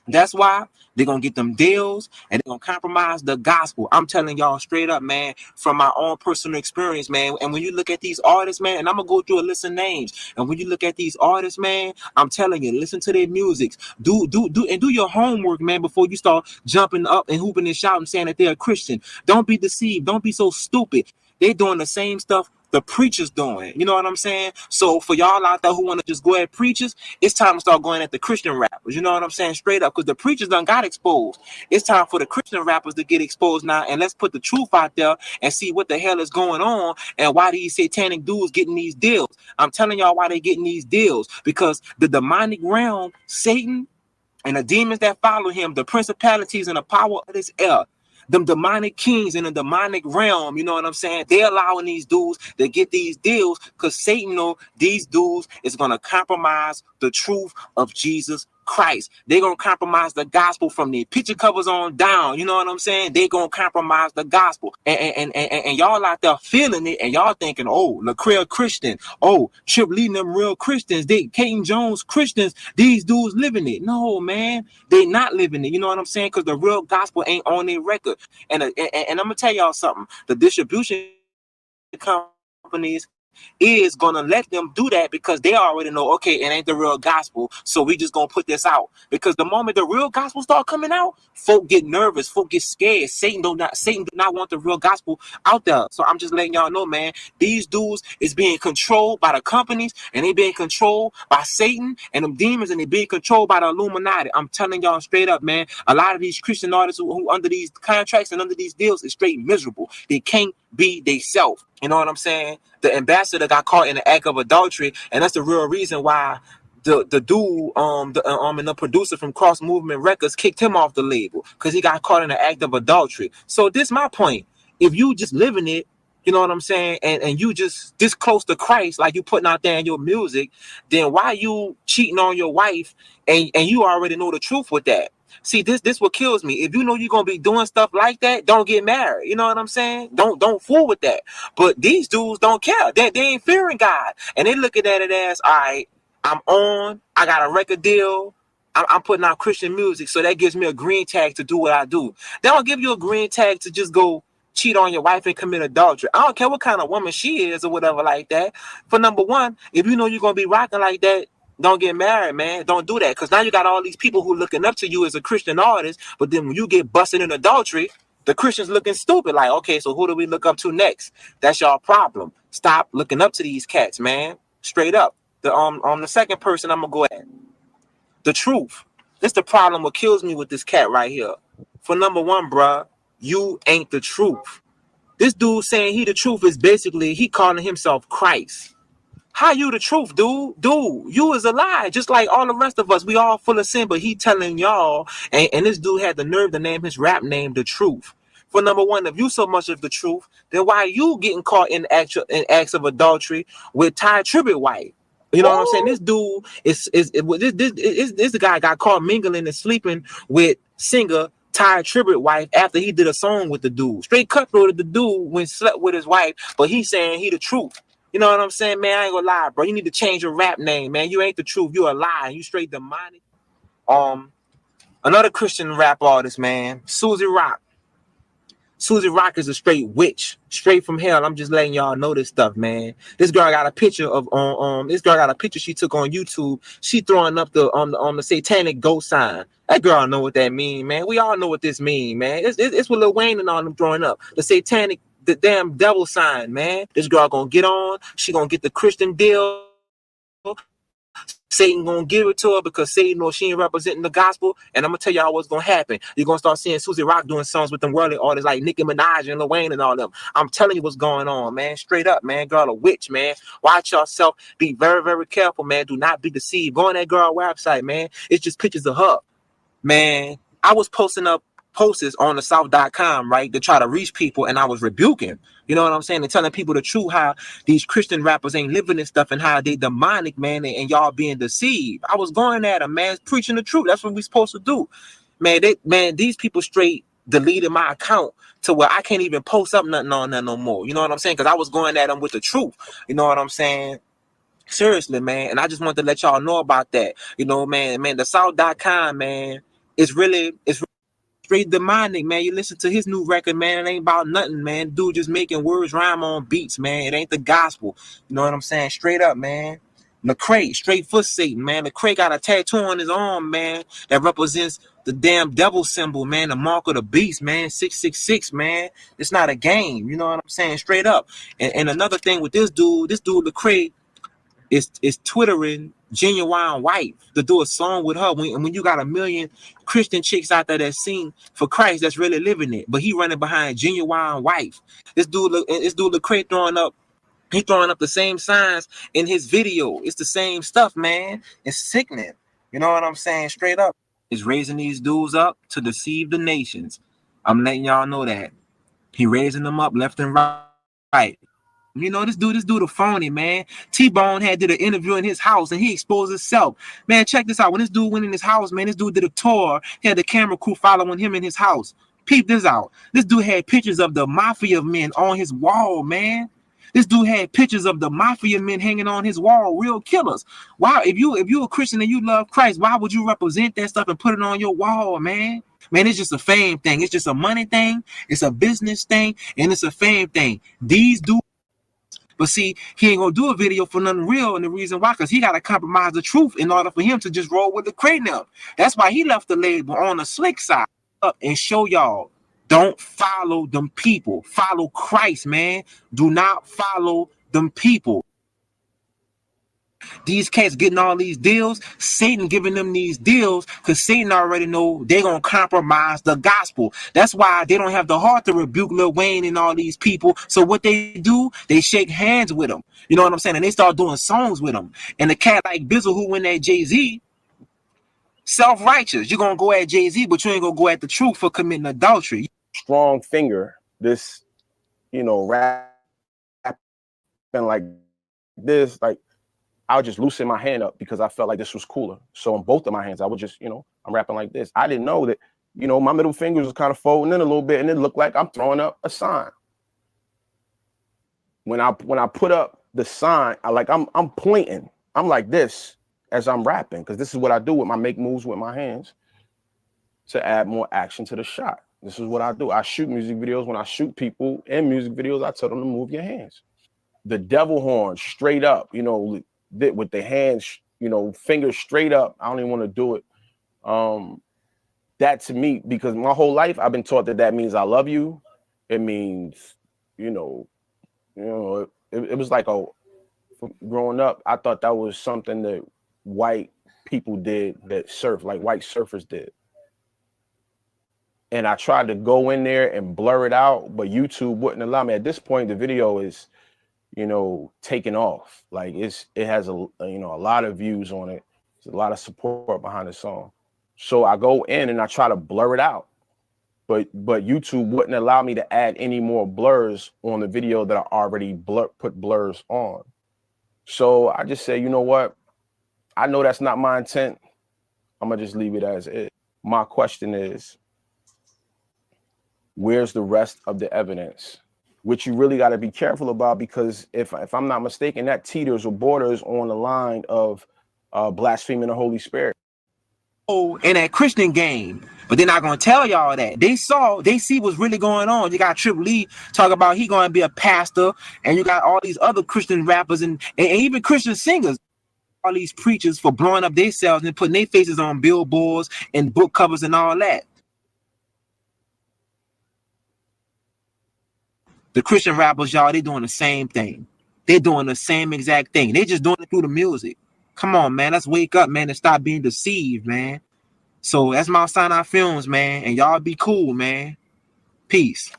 That's why they're going to get them deals and they're going to compromise the gospel. I'm telling y'all straight up, man, from my own personal experience, man. And when you look at these artists, man, and I'm going to go through a list of names. And when you look at these artists, man, I'm telling you, listen to their music. Do your homework, man, before you start jumping up and hooping and shouting saying that they're a Christian. Don't be deceived. Don't be so stupid. They're doing the same stuff the preachers doing. You know what I'm saying? So for y'all out there who want to just go at preachers, it's time to start going at the Christian rappers. You know what I'm saying? Straight up, because the preachers done got exposed. It's time for the Christian rappers to get exposed now, and let's put the truth out there and see what the hell is going on and why these satanic dudes getting these deals. I'm telling y'all why they getting these deals, because the demonic realm, Satan, and the demons that follow him, the principalities and the power of this air, them demonic kings in the demonic realm, you know what I'm saying? They're allowing these dudes to get these deals because Satan know these dudes is going to compromise the truth of Jesus Christ. They're going to compromise the gospel from the picture covers on down. You know what I'm saying? They're going to compromise the gospel. And y'all out there feeling it and y'all thinking, oh, Lecrae Christian. Oh, Trip leading them real Christians. They Caden Jones Christians. These dudes living it. No, man. They not living it. You know what I'm saying? Because the real gospel ain't on their record. And I'm going to tell y'all something. The distribution companies is gonna let them do that because they already know, okay, it ain't the real gospel, so we just gonna put this out. Because the moment the real gospel start coming out, folk get nervous, folk get scared. Satan do not want the real gospel out there. So I'm just letting y'all know, man, these dudes is being controlled by the companies, and they being controlled by Satan and them demons, and they being controlled by the Illuminati. I'm telling y'all straight up, man, a lot of these Christian artists who under these contracts and under these deals is straight miserable. They can't be theyself. You know what I'm saying? The ambassador got caught in the act of adultery, and that's the real reason why the dude and the producer from Cross Movement Records kicked him off the label, because he got caught in the act of adultery. So this my point. If you just living it, you know what I'm saying, and you just this close to Christ, like you putting out there in your music, then why you cheating on your wife and you already know the truth with that? See, this what kills me. If you know you're gonna be doing stuff like that, don't get married. You know what I'm saying? Don't fool with that. But these dudes don't care. They ain't fearing God, and they looking at it as, all right, I'm on. I got a record deal. I'm putting out Christian music, so that gives me a green tag to do what I do. They don't give you a green tag to just go cheat on your wife and commit adultery. I don't care what kind of woman she is or whatever like that. For number one, if you know you're gonna be rocking like that, don't get married, man. Don't do that, because now you got all these people who looking up to you as a Christian artist, but then when you get busted in adultery, the Christians looking stupid. Like, okay, so who do we look up to next? That's y'all problem. Stop looking up to these cats, man. Straight up. The second person I'm gonna go at. The truth. This the problem. What kills me with this cat right here. For number one, bruh, you ain't the truth. This dude saying he the truth is basically he calling himself Christ. How you the truth, dude? Dude, you is a lie. Just like all the rest of us, we all full of sin, but he telling y'all, and this dude had the nerve to name his rap name The Truth. For number one, if you so much of the truth, then why are you getting caught in acts of adultery with Ty Tribbett wife? You know what I'm saying? This dude is the guy got caught mingling and sleeping with singer Ty Tribbett wife after he did a song with the dude. Straight cutthroat, the dude when slept with his wife, but he's saying he the truth. You know what I'm saying, man? I ain't gonna lie, bro. You need to change your rap name, man. You ain't the truth. You a lie. You straight demonic. Another Christian rap artist, man, Susie Rock. Susie Rock is a straight witch, straight from hell. I'm just letting y'all know this stuff, man. This girl got a picture of this girl got a picture she took on YouTube. She throwing up the satanic ghost sign. That girl know what that mean, man. We all know what this mean, man. It's what Lil Wayne and all them throwing up. The satanic, the damn devil sign, man. This girl gonna get on. She gonna get the Christian deal. Satan gonna give it to her because Satan knows she ain't representing the gospel. And I'm gonna tell y'all what's gonna happen. You're gonna start seeing Susie Rock doing songs with them worldly artists like Nicki Minaj and Lil Wayne and all them. I'm telling you what's going on, man. Straight up, man. Girl, a witch, man. Watch yourself. Be very, very careful, man. Do not be deceived. Go on that girl website, man. It's just pictures of her. Man, I was posting up posters on the South.com, right, to try to reach people, and I was rebuking. You know what I'm saying? And telling people the truth, how these Christian rappers ain't living this stuff and how they demonic, man, and y'all being deceived. I was going at them, man, preaching the truth. That's what we supposed to do. Man, these people straight deleted my account to where I can't even post up nothing on there no more. You know what I'm saying? Because I was going at them with the truth. You know what I'm saying? Seriously, man. And I just wanted to let y'all know about that. You know, man, the South.com, man, it's straight demonic, man. You listen to his new record, man. It ain't about nothing, man. Dude just making words rhyme on beats, man. It ain't the gospel. You know what I'm saying? Straight up, man. Lecrae, straight for Satan, man. Lecrae got a tattoo on his arm, man, that represents the damn devil symbol, man. The mark of the beast, man. 666, man. It's not a game. You know what I'm saying? Straight up. And another thing with this dude Lecrae is twittering Genuine Wife to do a song with her when you got a million Christian chicks out there that sing for Christ that's really living it, but he running behind Genuine Wife. This dude Lecrae throwing up the same signs in his video. It's the same stuff, man. It's sickening. You know what I'm saying? Straight up. Is raising these dudes up to deceive the nations. I'm letting y'all know that. He raising them up left and right. You know, this dude a phony, man. T-Bone did an interview in his house and he exposed himself. Man, check this out. When this dude went in his house, man, this dude did a tour. He had the camera crew following him in his house. Peep this out. This dude had pictures of the mafia men on his wall, man. This dude had pictures of the mafia men hanging on his wall, real killers. Why, if you a Christian and you love Christ, why would you represent that stuff and put it on your wall, man? Man, it's just a fame thing. It's just a money thing. It's a business thing. And it's a fame thing. These dudes. But see, he ain't gonna do a video for nothing real, and the reason why, because he gotta compromise the truth in order for him to just roll with the crate now. That's why he left the label on the slick side up and show y'all. Don't follow them people. Follow Christ, man. Do not follow them people. These cats getting all these deals, Satan giving them these deals because Satan already know they're going to compromise the gospel. That's why they don't have the heart to rebuke Lil Wayne and all these people. So what they do, they shake hands with them. You know what I'm saying? And they start doing songs with them. And the cat like Bizzle who went at Jay-Z, self-righteous. You're going to go at Jay-Z, but you ain't going to go at the truth for committing adultery. Strong finger, this, rapping like this, like, I would just loosen my hand up because I felt like this was cooler. So on both of my hands, I would just, I'm rapping like this. I didn't know that, my middle fingers was kind of folding in a little bit and it looked like I'm throwing up a sign. When I put up the sign, I'm pointing. I'm like this. as I'm rapping, because this is what I do with my make moves with my hands to add more action to the shot. This is what I do. I shoot music videos. When I shoot people in music videos, I tell them to move your hands. The devil horn straight up, you know, with the hands, you know, fingers straight up. I don't even want to do it. That to me, because my whole life I've been taught that means I love you. It means, it was like growing up, I thought that was something that white people did, that surf, like white surfers did. And I tried to go in there and blur it out, but YouTube wouldn't allow me. At this point, the video is, taking off. Like it has a lot of views on it. There's a lot of support behind the song. So I go in and I try to blur it out, but YouTube wouldn't allow me to add any more blurs on the video that I already put blurs on. So I just say, you know what? I know that's not my intent. I'm gonna just leave it as is. My question is, where's the rest of the evidence? Which you really got to be careful about, because if I'm not mistaken, that teeters or borders on the line of blaspheming the Holy Spirit. Oh, in that Christian game, but they're not gonna tell y'all that. They see what's really going on. You got Triple E talk about he gonna be a pastor, and you got all these other Christian rappers and even Christian singers, all these preachers for blowing up themselves and putting their faces on billboards and book covers and all that. The Christian rappers, y'all, they doing the same thing. They're doing the same exact thing. They just doing it through the music. Come on, man. Let's wake up, man, and stop being deceived, man. So that's Mount Sinai Films, man. And y'all be cool, man. Peace.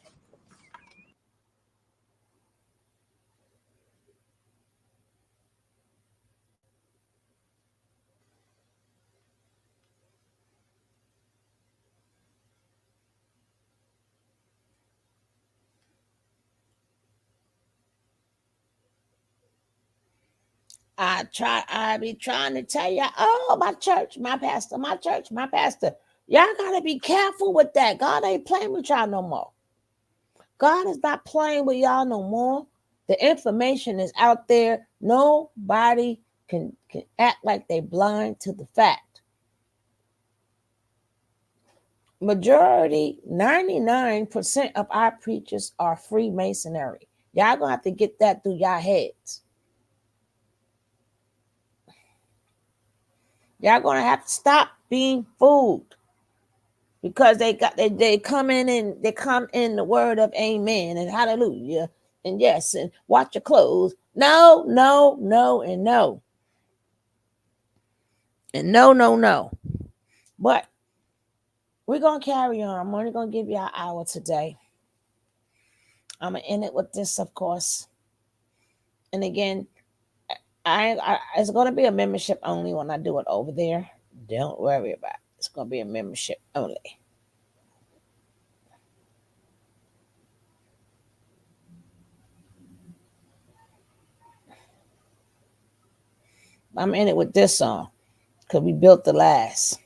I be trying to tell you, oh, my church, my pastor, my church, my pastor. Y'all gotta be careful with that. God ain't playing with y'all no more. God is not playing with y'all no more. The information is out there. Nobody can act like they blind to the fact. Majority, 99% of our preachers are Freemasonry. Y'all gonna have to get that through y'all heads. Y'all gonna have to stop being fooled, because they come in and they come in the word of amen and hallelujah and yes and watch your clothes. No, and no. And no. But we're gonna carry on. I'm only gonna give you an hour today. I'm gonna end it with this, of course. And again, it's going to be a membership only when I do it over there. Don't worry about it. It's going to be a membership only. I'm in it with this song because we built the last.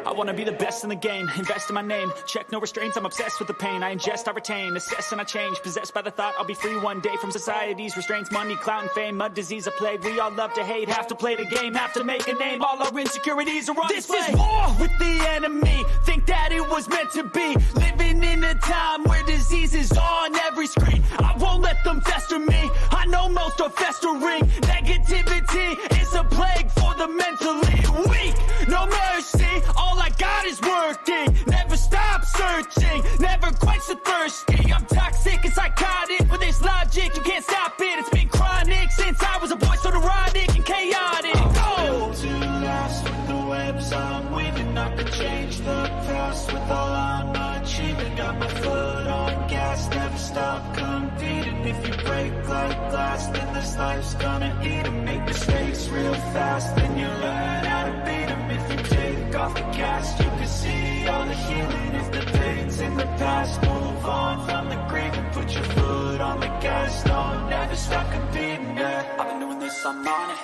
I want to be the best in the game, invest in my name, check no restraints, I'm obsessed with the pain, I ingest, I retain, assess and I change, possessed by the thought I'll be free one day from society's restraints, money, clout and fame, mud, disease, a plague, we all love to hate, have to play the game, have to make a name, all our insecurities are on display. This is war with the enemy, think that it was meant to be, living in a time where disease is on every screen, I won't let them fester me, I know most are festering, negativity is a plague for the mentally weak, no mercy, all I got is working, never stop searching, never quite so thirsty, I'm toxic and psychotic, with this logic, you can't stop it, it's been chronic, since I was a boy, so neurotic and chaotic, built to last with the webs I'm weaving, I could change the past with all I'm achieving, got my foot on gas, never stop competing, if you break like glass, then this life's gonna eat 'em, make mistakes real fast, then you learn how to beat 'em, if you take off the cast, you can see all the healing, if the pain's in the past, move on from the grave and put your foot on the gas, no, never stop competing, yeah. I've been doing this, I'm on it,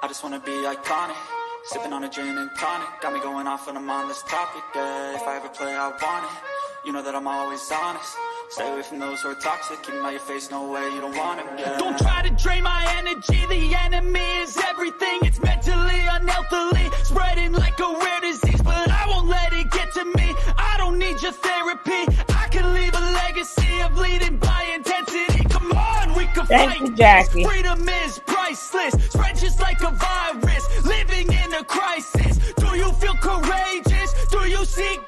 I just wanna be iconic, Sipping on a gin and tonic, got me going off when I'm on this topic, yeah. If I ever play, I want it, you know that I'm always honest. Stay away from those who are toxic, keep them out your face, no way, you don't want it, yeah. Don't try to drain my energy, the enemy is everything. It's mentally, unhealthily, spreading like a rare disease, but I won't let it get to me. I don't need your therapy, I can leave a legacy of leading by intensity. Come on, we can Thank fight. you, Jackie. Freedom is priceless, spread just like a virus, living in a crisis. Do you feel courageous? Do you seek